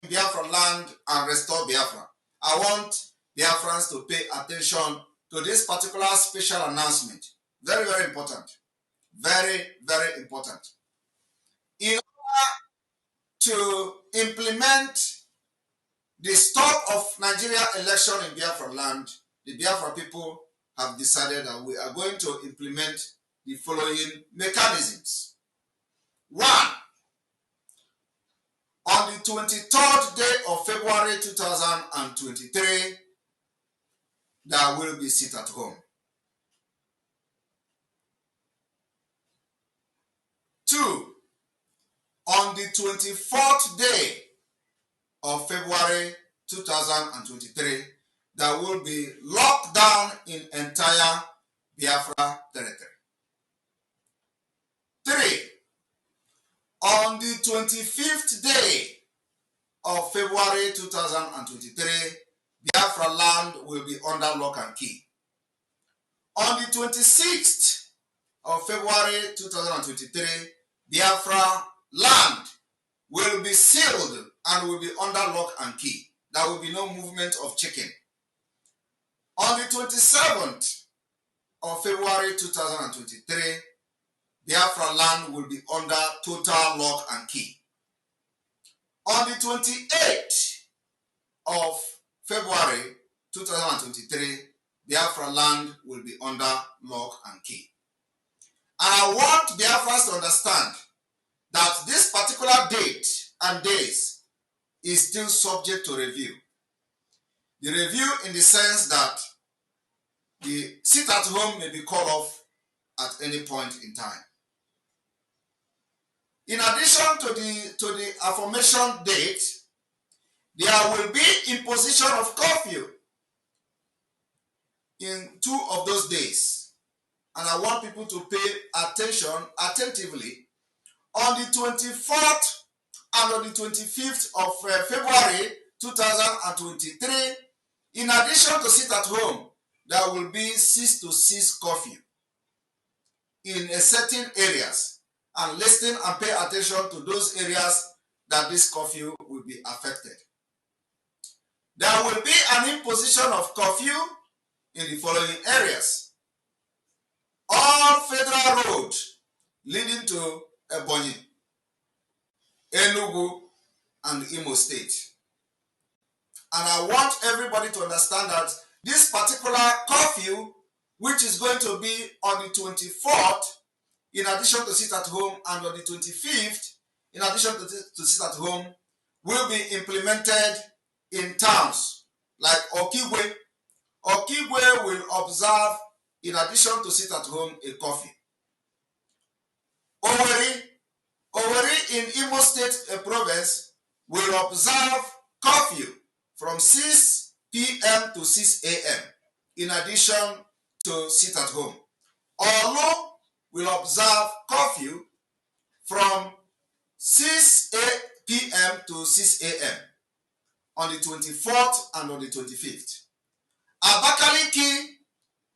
Biafra land and restore Biafra. I want Biafrans to pay attention to this particular special announcement. Very, very important. Very, very important. In order to implement the stop of Nigeria election in Biafra land, the Biafra people have decided that we are going to implement the following mechanisms. One, on the 23rd day of February 2023, there will be sit at home. 2, on the 24th day of February 2023, there will be lockdown in entire Biafra territory. 3, on the 25th day of February 2023, Biafra land will be under lock and key. On the 26th of February 2023, Biafra land will be sealed and will be under lock and key. There will be no movement of chicken. On the 27th of February 2023, Biafra land will be under total lock and key. On the 28th of February 2023, Biafra land will be under lock and key. And I want Biafrans to understand that this particular date and days is still subject to review. The review in the sense that the sit at home may be called off at any point in time. In addition to the aforementioned date, there will be imposition of curfew in 2 of those days. And I want people to pay attention attentively. On the 24th and on the 25th of February 2023, in addition to sit at home, there will be 6 to 6 curfew in certain areas. And listen and pay attention to those areas that this curfew will be affected. There will be an imposition of curfew in the following areas. All federal roads leading to Ebonyi, Enugu, and Imo State. And I want everybody to understand that this particular curfew, which is going to be on the 24th, in addition to sit at home, and on the 25th, in addition to sit at home, will be implemented in towns like Okigwe. Okigwe will observe, in addition to sit at home, a curfew. Owerri in Imo State province will observe curfew from 6 p.m. to 6 a.m. in addition to sit at home. Olu will observe curfew from 6 p.m. to 6 a.m. on the 24th and on the 25th. Abakaliki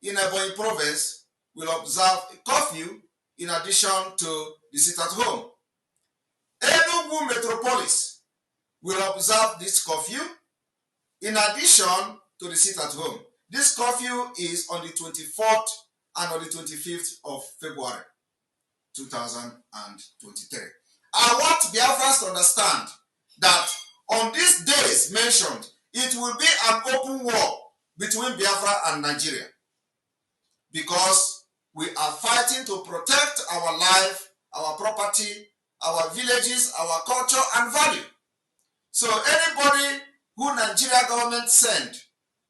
in Ebonyi province will observe a curfew in addition to the sit at home. Enugu metropolis will observe this curfew in addition to the sit at home. This curfew is on the 24th and on the 25th of February 2023. I want Biafrans to understand that on these days mentioned, it will be an open war between Biafra and Nigeria, because we are fighting to protect our life, our property, our villages, our culture and value. So anybody who Nigeria government send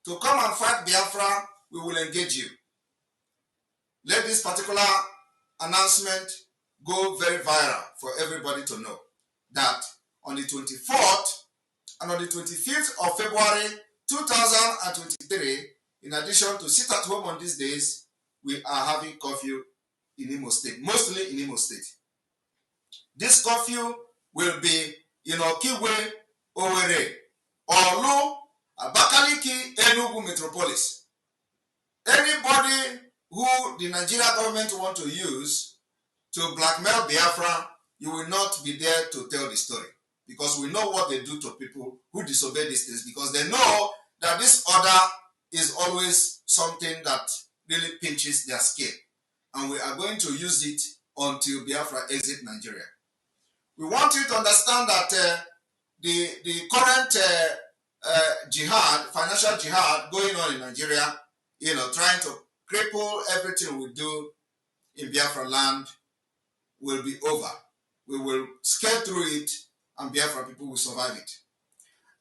to come and fight Biafra, we will engage you. Let this particular announcement go very viral for everybody to know that on the 24th and on the 25th of February 2023, in addition to sit at home on these days, we are having curfew in Imo State, mostly in Imo State. This curfew will be in Okigwe, Owerri, Olu, Abakaliki, Enugu metropolis. Anybody who the Nigeria government want to use to blackmail Biafra, you will not be there to tell the story. because we know what they do to people who disobey these things, because they know that this order is always something that really pinches their skin. And we are going to use it until Biafra exit Nigeria. We want you to understand that the current jihad, financial jihad going on in Nigeria, trying to cripple everything we do in Biafra land, will be over. We will scale through it, and Biafra people will survive it.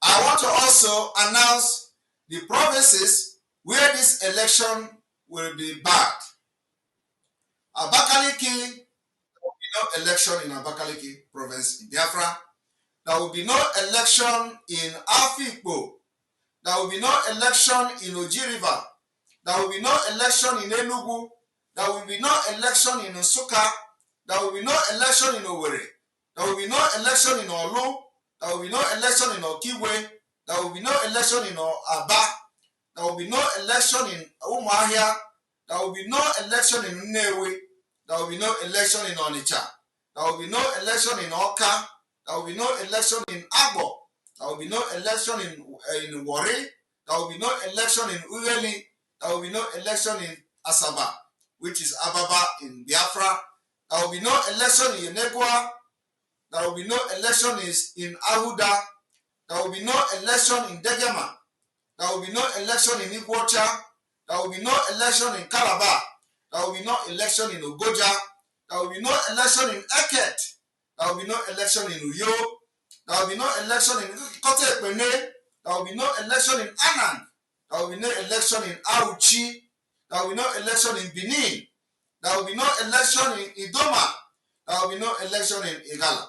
I want to also announce the provinces where this election will be bad. Abakaliki, there will be no election in Abakaliki province in Biafra. There will be no election in Afikpo. There will be no election in Oji River. There will be no election in Enugu. There will be no election in Nsukka. There will be no election in Owerri. There will be no election in Olu. There will be no election in Okigwe. There will be no election in Aba. There will be no election in Umuahia. There will be no election in Nnewi. There will be no election in Onitsha. There will be no election in Awka. There will be no election in Agbo. There will be no election in Warri. There will be no election in Ughelli. There will be no election in Asaba, which is Ababa in Biafra. There will be no election in Yenegua. There will be no election in Ahuda. There will be no election in Degema. There will be no election in Iguacha. There will be no election in Calabar. There will be no election in Ogoja. There will be no election in Eket. There will be no election in Uyo. There will be no election in Kote Ekpene. There will be no election in Anand. There will be no election in Auchi. There will be no election in Benin. There will be no election in Idoma. There will be no election in Igala.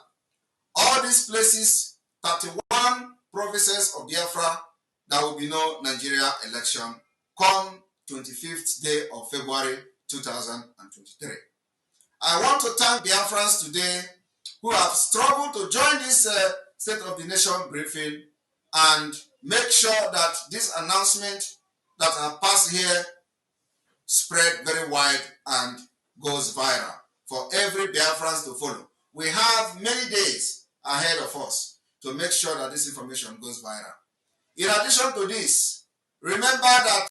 All these places, 31 provinces of Biafra, there will be no Nigeria election come 25th day of February 2023. I want to thank Biafrans today who have struggled to join this State of the Nation briefing and make sure that this announcement that have passed here spread very wide and goes viral for every Biafrans to follow. We have many days ahead of us to make sure that this information goes viral. In addition to this, remember that